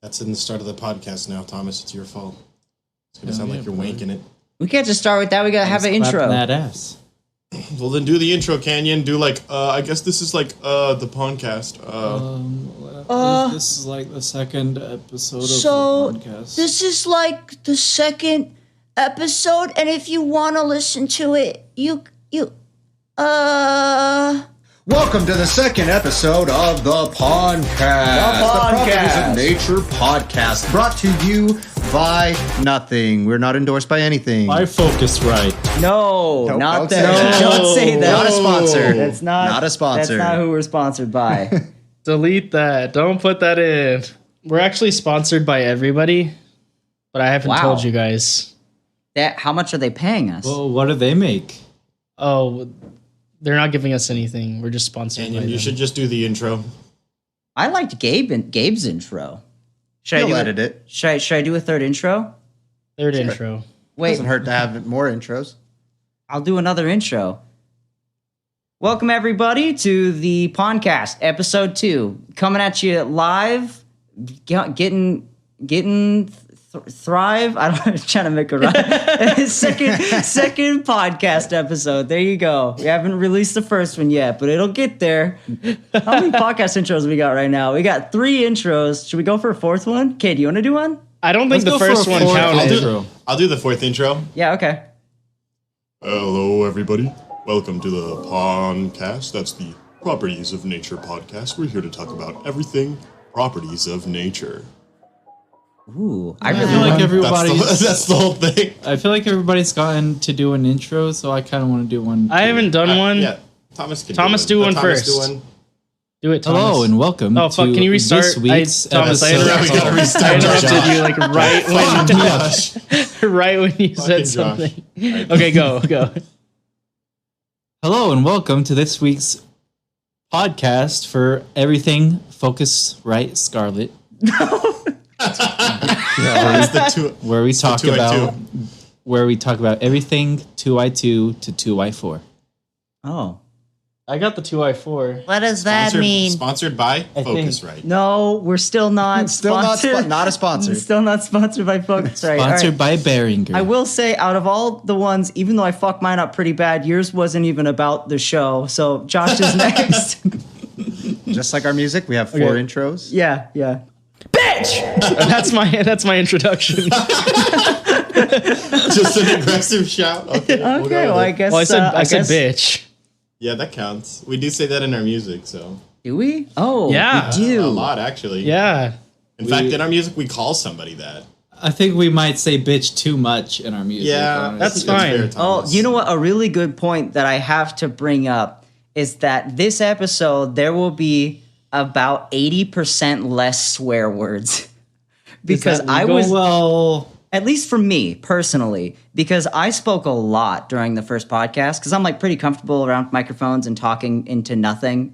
That's in the start of the podcast now, Thomas. It's your fault. It's going to sound like you're wanking it. We can't just start with that. We got to have an intro. That ass. Well, then do the intro, Canyon. Do I guess this is the podcast. This is like the second episode of the podcast. This is like the second episode, and if you want to listen to it, Welcome to the second episode of the podcast. The Properties of Nature podcast, brought to you by nothing. We're not endorsed by anything. By Focusrite. No, Nope, not don't that. say that. Don't say that. Not a sponsor. That's not a sponsor. That's not who we're sponsored by. Delete that. Don't put that in. We're actually sponsored by everybody, but I haven't told you guys. How much are they paying us? Well, what do they make? Oh, they're not giving us anything. We're just sponsored by Canyon, them. you should just do the intro. I liked Gabe's intro. He'll edit it. Should I do a third intro? Third intro. Wait, Doesn't hurt to have more intros. I'll do another intro. Welcome everybody to the podcast, episode 2, coming at you live, getting thrive. I'm trying to make a rhyme. second podcast episode. There you go. We haven't released the first one yet, but it'll get there. How many podcast intros we got right now? We got 3 intros. Should we go for a 4th one? Okay, do you want to do one? I don't think the first one counted. I'll do the 4th intro. Yeah, okay. Hello, everybody. Welcome to the podcast. That's the Properties of Nature podcast. We're here to talk about everything properties of nature. Ooh, I feel like everybody's. That's the whole thing. I feel like everybody's gotten to do an intro, so I kind of want to do one. I haven't done one. Yeah, Thomas can do one first. Do it, Thomas. Hello and welcome. Oh, fuck, to can you restart? This week's Thomas, I episode. interrupted you like right when you said Josh. something. Okay, go. Hello and welcome to this week's podcast for everything Focusrite Scarlet, where we talk about everything 2i2 to 2i4. Oh. I got the 2i4. What does that mean? Sponsored by Focusrite. No, we're still not sponsored. Not a sponsor. Still not sponsored by Focusrite. Sponsored by Behringer. I will say, out of all the ones, even though I fucked mine up pretty bad, yours wasn't even about the show. So Josh is next. Just like our music, we have 4 intros. Yeah. Bitch! that's my introduction. Just an aggressive shout. Okay, Well, I guess. Well, I said bitch. Yeah, that counts. We do say that in our music, so. Do we? Oh, Yeah. we do. A lot, actually. Yeah. In fact, in our music, we call somebody that. I think we might say bitch too much in our music. Yeah, honestly. That's fine. fair, Oh, Thomas. you know what? A really good point that I have to bring up is that this episode, there will be about 80% less swear words. Because I was... Well, at least for me personally, because I spoke a lot during the first podcast because I'm like pretty comfortable around microphones and talking into nothing,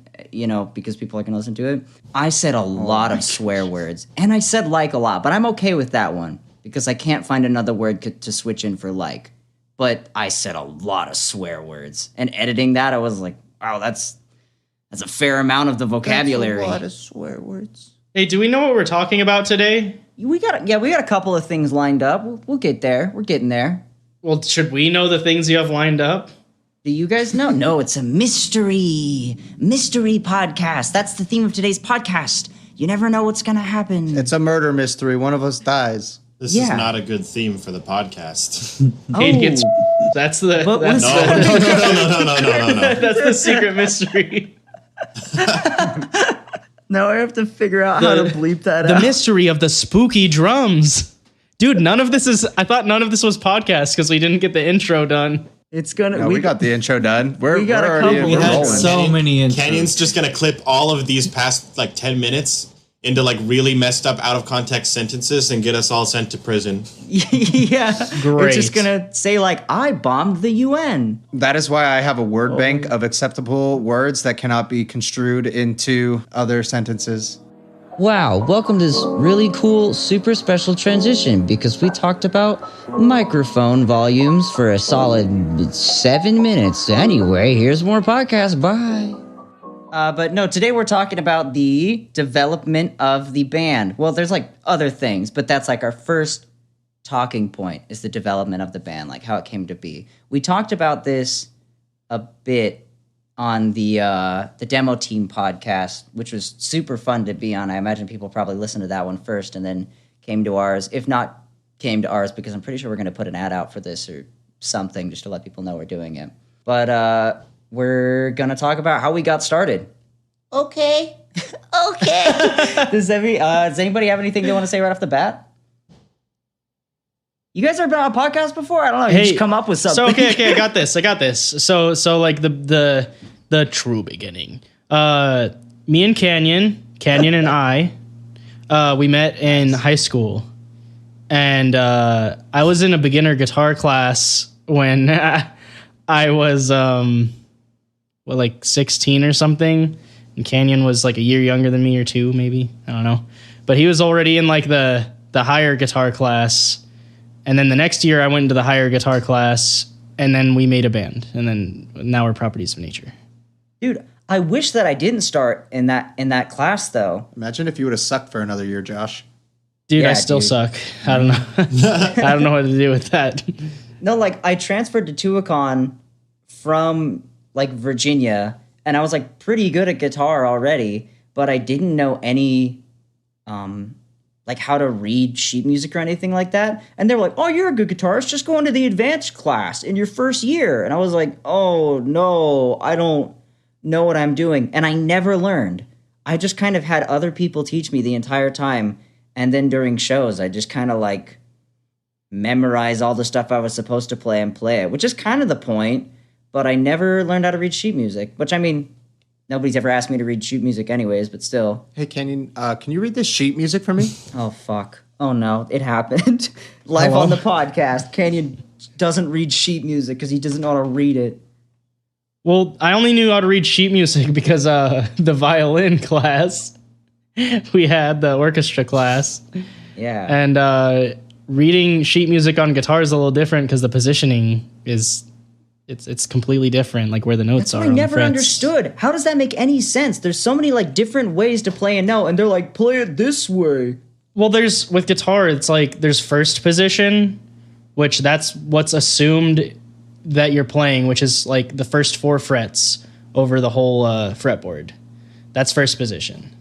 because people are going to listen to it. I said a lot of swear words, and I said like a lot, but I'm okay with that one because I can't find another word to switch in for like. But I said a lot of swear words, and editing that, I was like, wow, that's a fair amount of the vocabulary. That's a lot of swear words. Hey, do we know what we're talking about today? We got a couple of things lined up. We'll get there. We're getting there. Well, should we know the things you have lined up? Do you guys know? No, it's a mystery podcast. That's the theme of today's podcast. You never know what's going to happen. It's a murder mystery. One of us dies. This is not a good theme for the podcast. Kate gets. That's the. But That's, No. that's the secret mystery. Now I have to figure out how to bleep that The out. mystery of the spooky drums. Dude, I thought none of this was podcast because we didn't get the intro done. It's gonna. No, we got the intro done. We got a already couple. we had rolling. so many intros. Canyon's just going to clip all of these past 10 minutes into really messed up out of context sentences and get us all sent to prison. Yeah, we're Great. just gonna say I bombed the UN. That is why I have a word bank of acceptable words that cannot be construed into other sentences. Wow, welcome to this really cool, super special transition because we talked about microphone volumes for a solid 7 minutes. Anyway, here's more podcasts. Bye. But no, today we're talking about the development of the band. Well, there's like other things, but that's like our first talking point is the development of the band, like how it came to be. We talked about this a bit on the Demo Team podcast, which was super fun to be on. I imagine people probably listened to that one first and then came to ours. If not, came to ours because I'm pretty sure we're going to put an ad out for this or something just to let people know we're doing it. But we're going to talk about how we got started. Okay. Does anybody have anything they want to say right off the bat? You guys have been on a podcast before? I don't know. You just come up with something. So okay, I got this. So like the true beginning. Me and Canyon and I, we met in high school, and I was in a beginner guitar class when I was like 16 or something, and Canyon was like a year younger than me or two, maybe, I don't know, but he was already in like the higher guitar class. And then the next year I went into the higher guitar class, and then we made a band, and then now we're Properties of Nature. Dude, I wish that I didn't start in that class though. Imagine if you would have sucked for another year, Josh. Dude, Yeah, I still dude. suck. I don't know. I don't know what to do with that. No, like I transferred to Tuacahn from like Virginia, and I was like pretty good at guitar already, but I didn't know any like how to read sheet music or anything like that. And they were like, "Oh, you're a good guitarist. Just go into the advanced class in your first year." And I was like, "Oh no, I don't know what I'm doing." And I never learned. I just kind of had other people teach me the entire time. And then during shows, I just kind of like memorize all the stuff I was supposed to play and play it, which is kind of the point. But I never learned how to read sheet music, which I mean, nobody's ever asked me to read sheet music anyways, but still. Hey, Canyon, can you read this sheet music for me? Oh, fuck. Oh, no. It happened. Live on the podcast. Canyon doesn't read sheet music because he doesn't know how to read it. Well, I only knew how to read sheet music because the violin class, we had the orchestra class. Yeah. And reading sheet music on guitar is a little different because the positioning is... It's completely different, like where the notes That's are. what I on the never frets. understood. How does that make any sense? There's so many like different ways to play a note, and they're like, play it this way. Well, with guitar, it's like there's first position, which that's what's assumed that you're playing, which is like the first 4 frets over the whole fretboard. That's first position.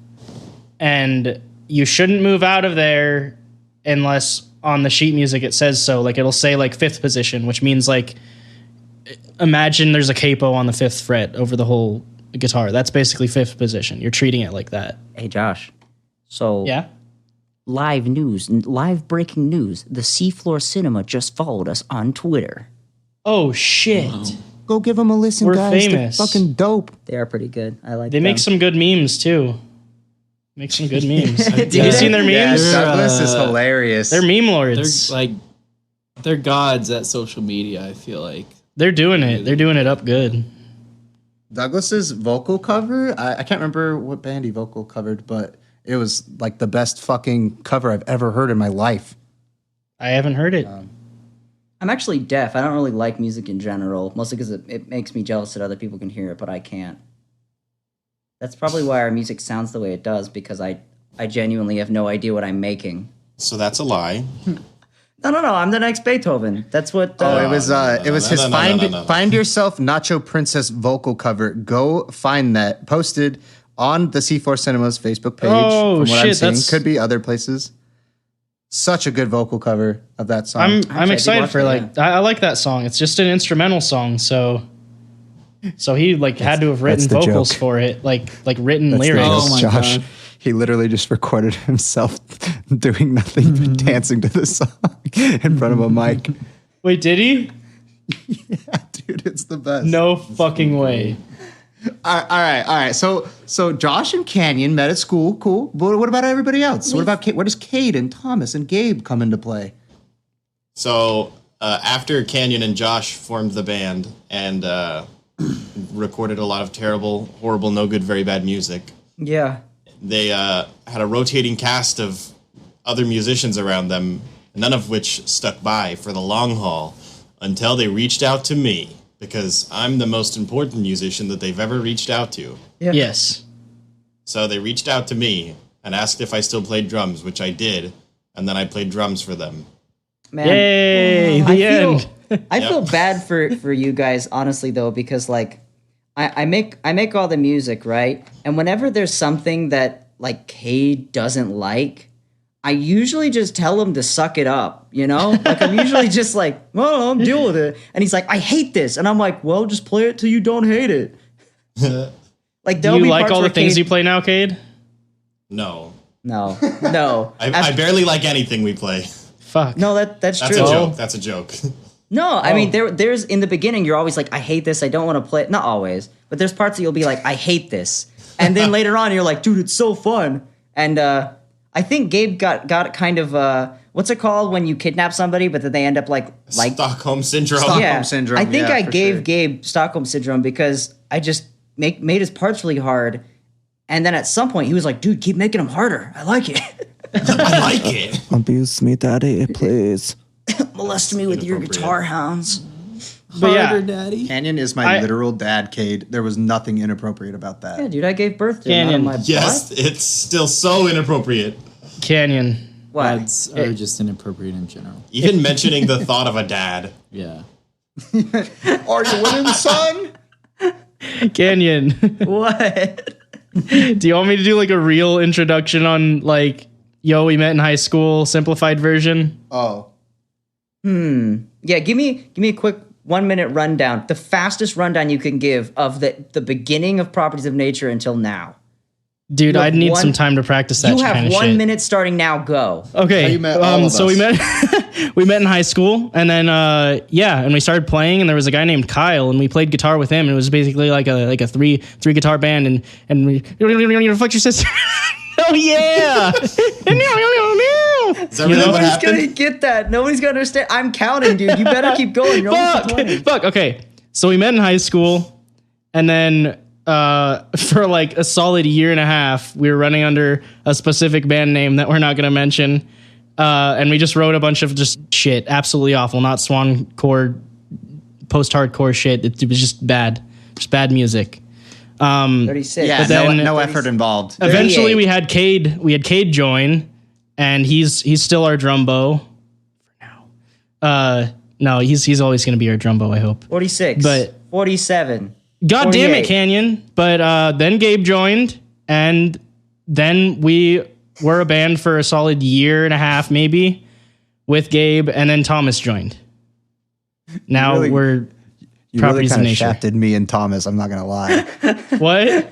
And you shouldn't move out of there unless on the sheet music it says so. Like it'll say like 5th position, which means like, imagine there's a capo on the 5th fret over the whole guitar. That's basically 5th position. You're treating it like that. Hey, Josh. So, Yeah? live breaking news. The Seafloor Cinema just followed us on Twitter. Oh, shit. Wow. Go give them a listen, We're guys. famous. They're fucking dope. They are pretty good. I like They them. make some good memes, too. Make some good memes. Have Do you they? seen their memes? Yeah, Douglas is uh, hilarious. They're meme They're lords. they're gods at social media, I feel like. They're doing it. They're doing it up good. Douglas's vocal cover, I can't remember what band he vocal covered, but it was like the best fucking cover I've ever heard in my life. I haven't heard it. I'm actually deaf. I don't really like music in general, mostly because it makes me jealous that other people can hear it, but I can't. That's probably why our music sounds the way it does, because I genuinely have no idea what I'm making. So that's a lie. No. I'm the next Beethoven. That's what. It was his no. Find Yourself Nacho Princess vocal cover. Go find that. Posted on the C4 Cinemas Facebook page. Oh, from what I'm shit, seeing. that's- Could be other places. Such a good vocal cover of that song. I'm I excited did for watch that, I like that song. It's just an instrumental song, so he like had to have written that's the vocals joke. for it, like written That's the lyrics. Oh joke, my Josh. God. He literally just recorded himself doing nothing but dancing to the song in front of a mic. Wait, did he? Yeah, dude, it's the best. No fucking way. All right. So Josh and Canyon met at school. Cool. But what about everybody else? What about where does Cade and Thomas and Gabe come into play? So after Canyon and Josh formed the band and recorded a lot of terrible, horrible, no good, very bad music, Yeah. they had a rotating cast of other musicians around them, none of which stuck by for the long haul until they reached out to me, because I'm the most important musician that they've ever reached out to. Yeah. Yes. So they reached out to me and asked if I still played drums, which I did, and then I played drums for them. Man, Yay! I The end. I feel bad for you guys, honestly, though, because like I make all the music, right? And whenever there's something that like Cade doesn't like, I usually just tell him to suck it up, you know? Like I'm usually just like, well, I'm deal with it. And he's like, I hate this. And I'm like, well, just play it till you don't hate it. Like Do you like all the things you play now, Cade? No. No. I barely like anything we play. Fuck. No, that's That's true. a joke. That's a joke. No, I mean there's in the beginning you're always like, I hate this, I don't want to play it. Not always, but there's parts that you'll be like, I hate this. And then later on you're like, dude, it's so fun. And I think Gabe got kind of what's it called when you kidnap somebody, but then they end up like Stockholm syndrome. Stockholm syndrome, I think yeah, I for gave sure. Gabe Stockholm syndrome because I just made his parts really hard, and then at some point he was like, "Dude, keep making them harder. I like it. I like it. Abuse me, daddy, please. Molest me with your Inappropriate. guitar hounds." But yeah, Daddy. Canyon is my literal dad, Cade. There was nothing inappropriate about that. Yeah, dude, I gave birth to him out of Canyon. my Yes, butt. it's still so inappropriate. Canyon. Why? Dads are just inappropriate in general. Even mentioning the thought of a dad. Yeah. Are you winning, son? Canyon. What? Do you want me to do like a real introduction on like, yo, we met in high school, simplified version? Oh. Yeah, give me a quick 1 minute rundown. The fastest rundown you can give of the beginning of Properties of Nature until now. Dude, You have I'd need one- some time to practice that You kind have of 1 shit. minute starting now. Go. Okay. How you met all of so us. we met we met in high school, and then and we started playing, and there was a guy named Kyle, and we played guitar with him, and it was basically like a three guitar band, and we fuck your sister. Oh yeah. Is that really what Nobody's happened? gonna get that. Nobody's gonna understand. I'm counting, dude. You better keep going. You're almost at 20. Fuck. Okay. So we met in high school, and then for like a solid year and a half, we were running under a specific band name that we're not going to mention, and we just wrote a bunch of just shit, absolutely awful, not swancore, post-hardcore shit. It was just bad music. 36. Yeah, But then- no effort involved. Eventually, 38. we had Cade join, and he's still our drumbo for now. No, he's always going to be our drumbo, I hope. 46. But- 47. God damn it, 48. Canyon. But then Gabe joined, and then we were a band for a solid year and a half, maybe, with Gabe, and then Thomas joined. Now really- we're You really Properties of kind of Nature. shafted me and Thomas, I'm not going to lie. What?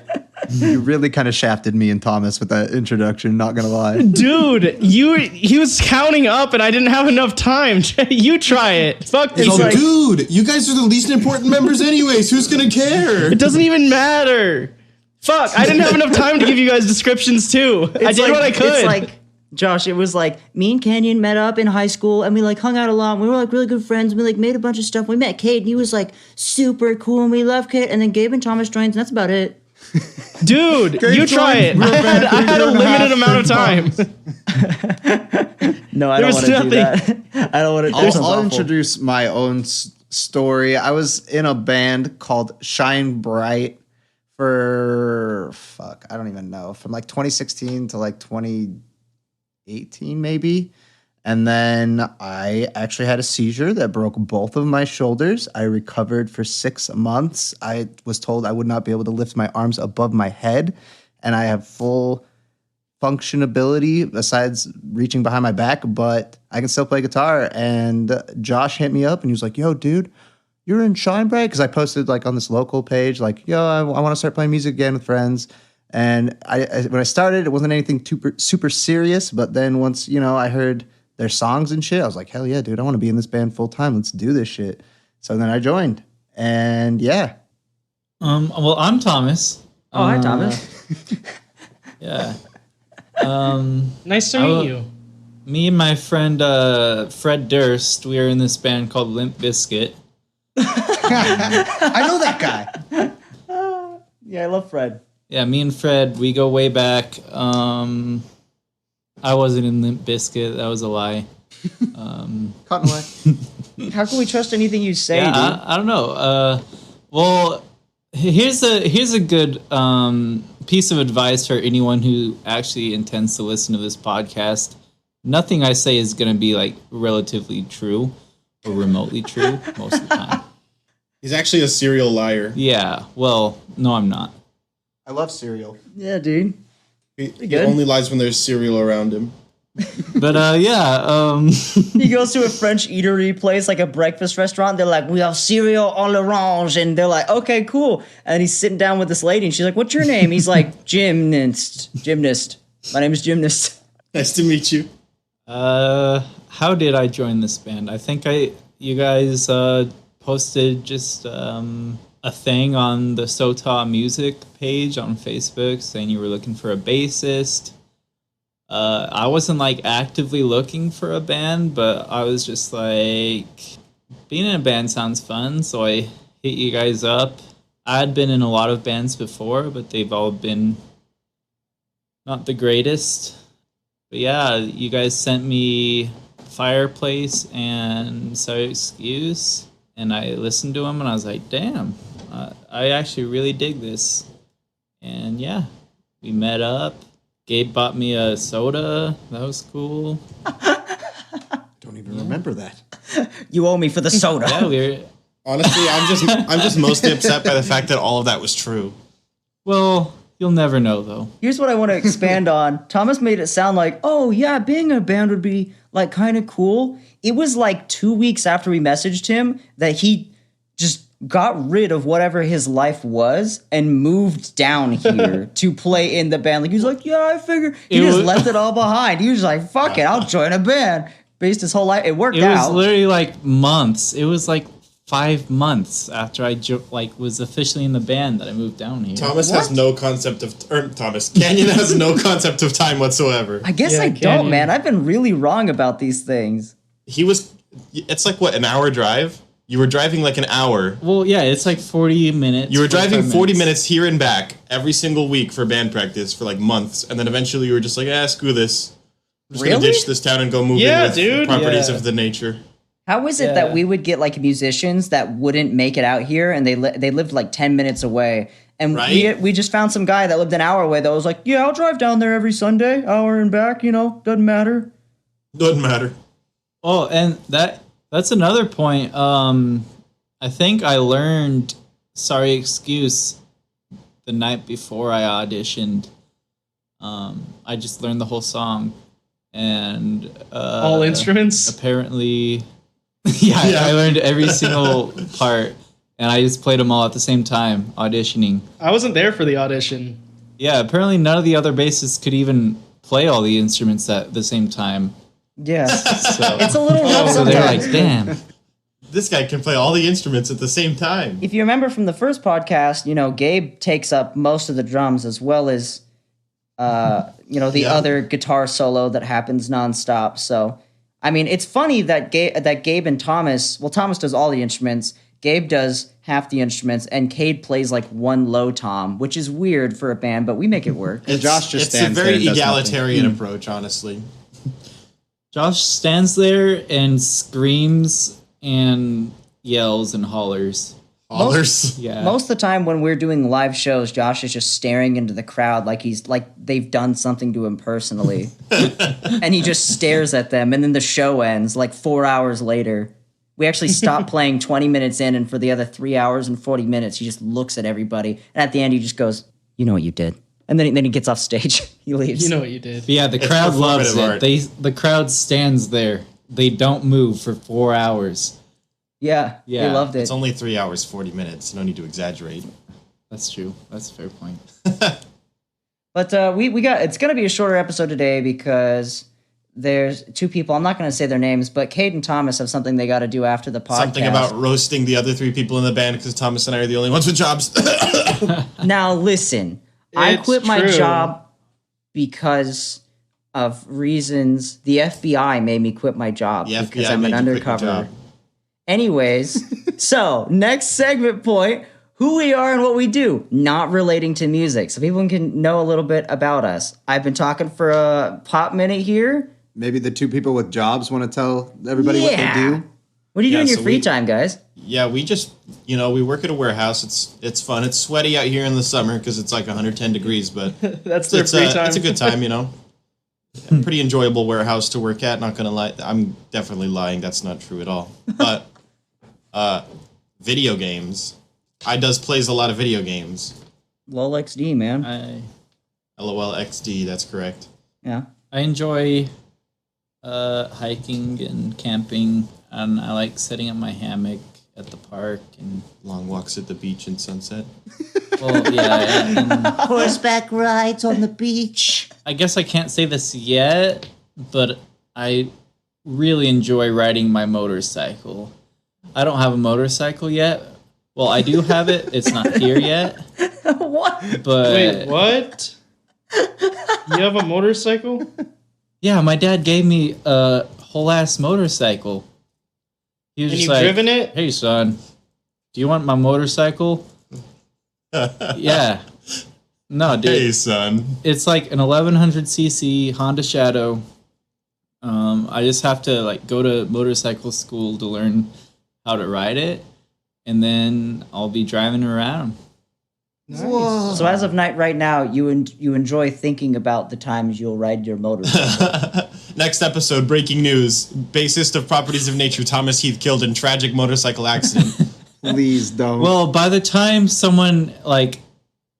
You really kind of shafted me and Thomas with that introduction, not going to lie. Dude, he was counting up, and I didn't have enough time. You try it. Fuck this. Oh, dude, you guys are the least important members anyways. Who's gonna care? It doesn't even matter. Fuck, I didn't have enough time to give you guys descriptions too. I It's did like- what I could. It's like, Josh, it was like me and Canyon met up in high school and we like hung out a lot. And we were like really good friends. And we like made a bunch of stuff. We met Cade and he was like super cool and we loved Cade. And then Gabe and Thomas joined and that's about it. Dude, you try it. I had a limited amount of time. No, I There don't was want to do nothing. that. I don't want to do I'll introduce my own story. I was in a band called Shine Bright for, I don't even know, from like 2016 to like 2018 maybe. And then I actually had a seizure that broke both of my shoulders. I recovered for 6 months. I was told I would not be able to lift my arms above my head, and I have full functionability besides reaching behind my back, but I can still play guitar. And Josh hit me up and he was like, yo, dude, you're in Shine Bright? Because I posted like on this local page, like, yo, I want to start playing music again with friends. And when I started, it wasn't anything super serious. But then once, I heard their songs and shit, I was like, hell yeah, dude, I want to be in this band full time. Let's do this shit. So then I joined. And yeah. Well, I'm Thomas. Oh, hi, Thomas. Yeah. Nice to I meet will- you. Me and my friend Fred Durst, we are in this band called Limp Bizkit. I know that guy. Yeah, I love Fred. Yeah, me and Fred, we go way back. I wasn't in Limp Bizkit. That was a lie. Cotton away. How can we trust anything you say, Yeah, dude? I don't know. Well, here's a good piece of advice for anyone who actually intends to listen to this podcast. Nothing I say is going to be like relatively true or remotely true most of the time. He's actually a serial liar. Yeah. Well, no, I'm not. I love cereal. Yeah, dude. He good. only lies when there's cereal around him. But yeah. He goes to a French eatery place, like a breakfast restaurant. They're like, we have cereal à l'orange. And they're like, okay, cool. And he's sitting down with this lady, and she's like, what's your name? He's like, Gymnast. My name is Gymnast. Nice to meet you. How did I join this band? I think you guys posted just a thing on the Sota Music page on Facebook saying you were looking for a bassist. I wasn't like actively looking for a band, but I was just like, being in a band sounds fun, so I hit you guys up. I had been in a lot of bands before, but they've all been not the greatest. But yeah, you guys sent me Fireplace and Sorry Excuse, and I listened to them, and I was like, damn, I actually really dig this. And yeah, we met up. Gabe bought me a soda. That was cool. Don't even remember that. You owe me for the soda. Yeah, we were. Honestly, I'm just mostly upset by the fact that all of that was true. Well, you'll never know though. Here's what I want to expand on. Thomas made it sound like, oh, yeah, being in a band would be like kind of cool. It was like 2 weeks after we messaged him that he just got rid of whatever his life was and moved down here to play in the band. Like, he was like, yeah, I figure. He just left it all behind. He was like, fuck it, I'll join a band. Based his whole life. It worked It was out. literally like months. It was like 5 months after I was officially in the band that I moved down here. Thomas has no concept of, Canyon has no concept of time whatsoever. I guess Yeah, I don't, Canyon. man. I've been really wrong about these things. It's like, what, an hour drive? You were driving like an hour. Well, yeah, it's like 40 minutes. You were driving 45 40 minutes here and back every single week for band practice for like months, and then eventually you were just like, screw this. I'm just gonna Really? ditch this town and go move Yeah, in with dude. properties Yeah. of the nature. How is it Yeah. that we would get like musicians that wouldn't make it out here and they lived like 10 minutes away? And Right? we just found some guy that lived an hour away that was like, yeah, I'll drive down there every Sunday, hour and back, doesn't matter. Doesn't matter. Oh, and that's another point. I think I learned Sorry Excuse the night before I auditioned. I just learned the whole song. And All instruments. apparently yeah, I learned every single part, and I just played them all at the same time auditioning. I wasn't there for the audition. Yeah, apparently none of the other bassists could even play all the instruments at the same time. Yeah. So, It's a little rough so they're sometimes. like, damn. This guy can play all the instruments at the same time. If you remember from the first podcast, Gabe takes up most of the drums as well as, the Yeah. other guitar solo that happens nonstop. So, I mean, it's funny that Gabe and Thomas, well, Thomas does all the instruments, Gabe does half the instruments, and Cade plays like one low tom, which is weird for a band, but we make it work. And Josh just It's a stands there very and does egalitarian approach, honestly. Josh stands there and screams and yells and hollers. Hollers. Yeah. Most of the time when we're doing live shows, Josh is just staring into the crowd like they've done something to him personally. And he just stares at them, and then the show ends like 4 hours later. We actually stop playing 20 minutes in, and for the other 3 hours and 40 minutes, he just looks at everybody. And at the end, he just goes, you know what you did. And then he gets off stage. He leaves. You know what you did. But yeah, the It's crowd loves performative it. art. The crowd stands there. They don't move for 4 hours. Yeah, Yeah, they loved it. It's only 3 hours, 40 minutes. No need to exaggerate. That's true. That's a fair point. But we got it's gonna be a shorter episode today because there's two people. I'm not gonna say their names, but Cade and Thomas have something they got to do after the podcast. Something about roasting the other 3 people in the band because Thomas and I are the only ones with jobs. Now listen, I It's quit my true. job because of reasons. The FBI made me quit my job The because FBI I'm an made you quit your undercover. job. Anyways, so next segment point. Who we are and what we do, not relating to music, so people can know a little bit about us. I've been talking for a pop minute here. maybe the two people with jobs want to tell everybody what they do. What do you do in your so free time, guys? Yeah, we just, we work at a warehouse. It's fun. It's sweaty out here in the summer because it's like 110 degrees, but That's their free time. it's a good time, Pretty enjoyable warehouse to work at, not going to lie. I'm definitely lying. That's not true at all. But video games. Plays a lot of video games. LOL XD, man. LOL XD, that's correct. Yeah. I enjoy hiking and camping, and I like setting up my hammock at the park and Long walks at the beach and sunset. and Horseback rides on the beach. I guess I can't say this yet, but I really enjoy riding my motorcycle. I don't have a motorcycle yet. Well, I do have it. It's not here yet. What? But Wait, what? You have a motorcycle? yeah, my dad gave me a whole ass motorcycle. He was And just you've like, driven it? "Hey, son, do you want my motorcycle?" Yeah. No, dude. Hey, son. It's like an 1100cc Honda Shadow. I just have to like go to motorcycle school to learn how to ride it, and then I'll be driving around. Whoa. So as of right now, you enjoy thinking about the times you'll ride your motorcycle. Next episode, breaking news. Bassist of Properties of Nature, Thomas Heath, killed in tragic motorcycle accident. Please don't. Well, by the time someone like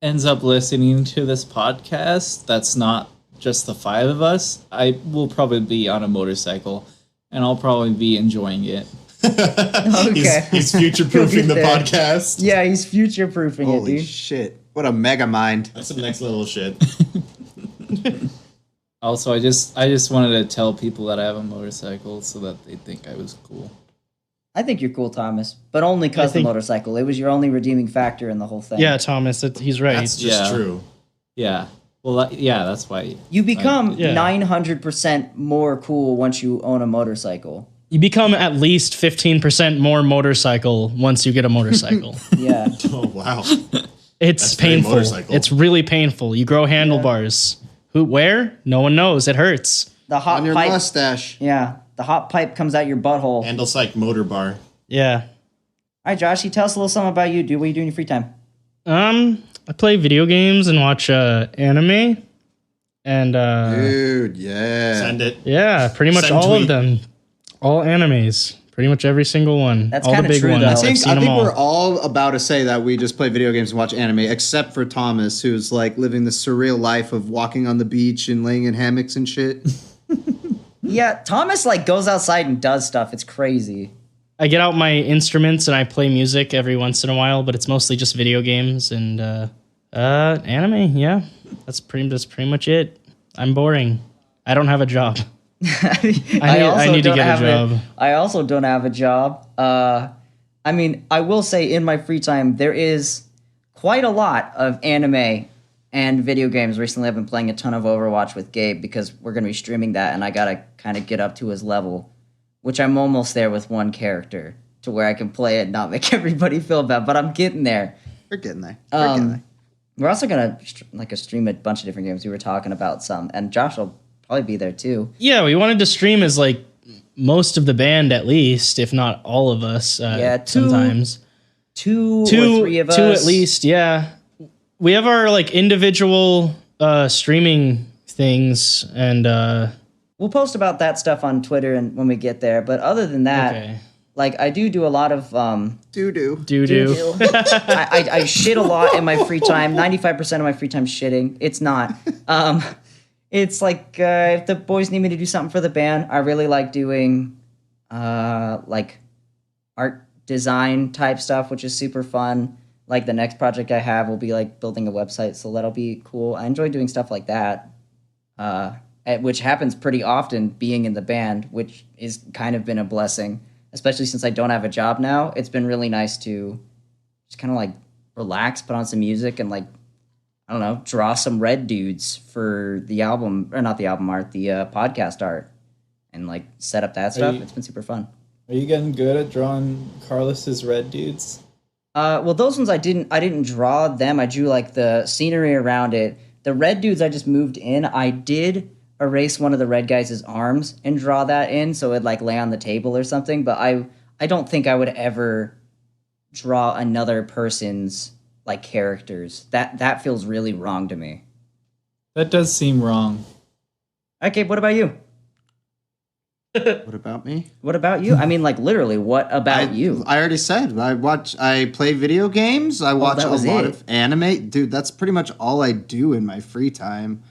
ends up listening to this podcast, that's not just the five of us. I will probably be on a motorcycle, and I'll probably be enjoying it. Okay. He's future-proofing the We'll get podcast. Yeah, he's future-proofing it, Holy dude. shit. What a mega mind. That's some next level shit. Also, I just wanted to tell people that I have a motorcycle so that they think I was cool. I think you're cool, Thomas, but only because the think- motorcycle. It was your only redeeming factor in the whole thing. Yeah, Thomas, he's right. That's just Yeah. true. Yeah. Well, that's why. You become Yeah. 900% more cool once you own a motorcycle. You become at least 15% more motorcycle once you get a motorcycle. Yeah. Oh, wow. It's That's very painful. motorcycle. It's really painful. You grow handlebars. Where? No one knows. It hurts. The hot On your pipe. mustache. Yeah. The hot pipe comes out your butthole. Handle Psych Motor Bar. Yeah. All right, Josh, you tell us a little something about you. What do you do in your free time? I play video games and watch anime. And Dude, yeah. Send it. yeah, pretty much Send all tweet. of them. All animes. Pretty much every single one. That's all the kinda big true, ones. though. I I've think, seen I them think all. we're all about to say that we just play video games and watch anime, except for Thomas, who's like living the surreal life of walking on the beach and laying in hammocks and shit. Yeah, Thomas like goes outside and does stuff. It's crazy. I get out my instruments and I play music every once in a while, but it's mostly just video games and anime. Yeah, that's pretty much it. I'm boring. I don't have a job. I need to don't get a have job. I also don't have a job. I mean, I will say in my free time there is quite a lot of anime and video games. Recently, I've been playing a ton of Overwatch with Gabe because we're going to be streaming that, and I gotta kind of get up to his level, which I'm almost there with one character to where I can play it and not make everybody feel bad. But I'm getting there. We're getting there. We're getting there. We're also gonna stream a bunch of different games. We were talking about some, and Josh will probably be there too. Yeah, we wanted to stream as like most of the band at least, if not all of us. Yeah, sometimes Two or three of us. two at least. Yeah, we have our like individual streaming things, and We'll post about that stuff on Twitter and when we get there. But other than that, okay, like I do a lot of Doo-doo. doo. I shit a lot in my free time. 95% of my free time shitting. It's not. It's like if the boys need me to do something for the band, I really like doing like art design type stuff, which is super fun. Like the next project I have will be like building a website, so that'll be cool. I enjoy doing stuff like that, which happens pretty often being in the band, which is kind of been a blessing, especially since I don't have a job now. It's been really nice to just kind of like relax, put on some music, and like, I don't know, draw some red dudes for the album, or not the album art, the podcast art, and like set up that stuff. It's been super fun. Are you getting good at drawing Carlos's red dudes? Well, those ones I didn't draw them. I drew like the scenery around it. The red dudes I just moved in. I did erase one of the red guys' arms and draw that in so it'd like lay on the table or something. But I don't think I would ever draw another person's like characters. That feels really wrong to me. That does seem wrong. Okay, what about you? What about me? What about you? I mean, like literally, what about you? I already said I play video games. I watch that a was lot it. of anime. Dude, that's pretty much all I do in my free time,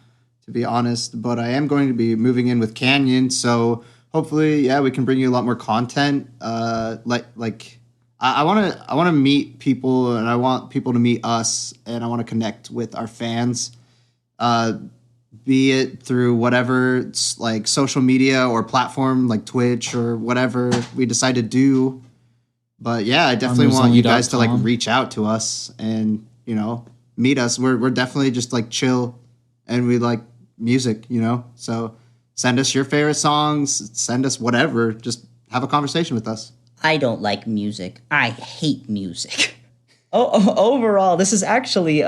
to be honest. But I am going to be moving in with Canyon, so hopefully, yeah, we can bring you a lot more content. I want to meet people, and I want people to meet us, and I want to connect with our fans. Be it through whatever like social media or platform like Twitch or whatever we decide to do. But yeah, I definitely want you guys to like reach out to us and, meet us. We're definitely just like chill and we like music, so send us your favorite songs, send us whatever, just have a conversation with us. I don't like music. I hate music. Overall, this is actually,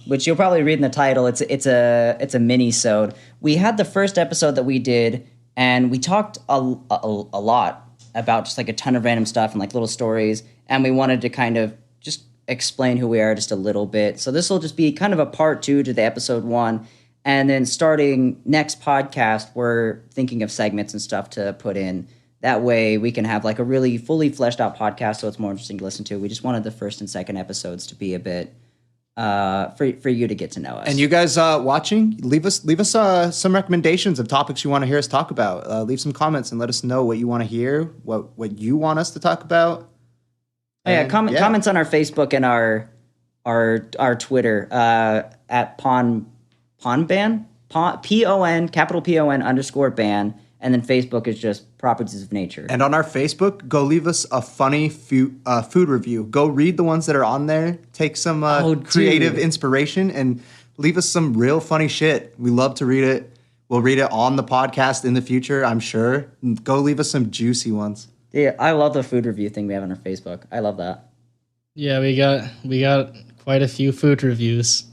which you'll probably read in the title. It's a mini-sode. We had the first episode that we did, and we talked a lot about just like a ton of random stuff and like little stories, and we wanted to kind of just explain who we are just a little bit. So this will just be kind of a part 2 to the episode 1, and then starting next podcast, we're thinking of segments and stuff to put in. That way we can have like a really fully fleshed out podcast so it's more interesting to listen to. We just wanted the first and second episodes to be a bit for you to get to know us. And you guys watching, leave us some recommendations of topics you want to hear us talk about. Leave some comments and let us know what you want to hear, what you want us to talk about. Comments on our Facebook and our Twitter at Pon Ban, PON, capital PON _ban. And then Facebook is just Properties of Nature. And on our Facebook, go leave us a funny food review. Go read the ones that are on there. Take some creative inspiration and leave us some real funny shit. We love to read it. We'll read it on the podcast in the future, I'm sure. Go leave us some juicy ones. Yeah, I love the food review thing we have on our Facebook. I love that. Yeah, we got quite a few food reviews.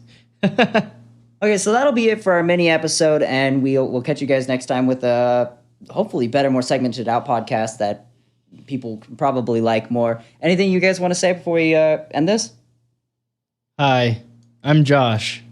Okay, so that'll be it for our mini episode, and we'll catch you guys next time with a hopefully better, more segmented out podcast that people can probably like more. Anything you guys want to say before we end this? Hi, I'm Josh.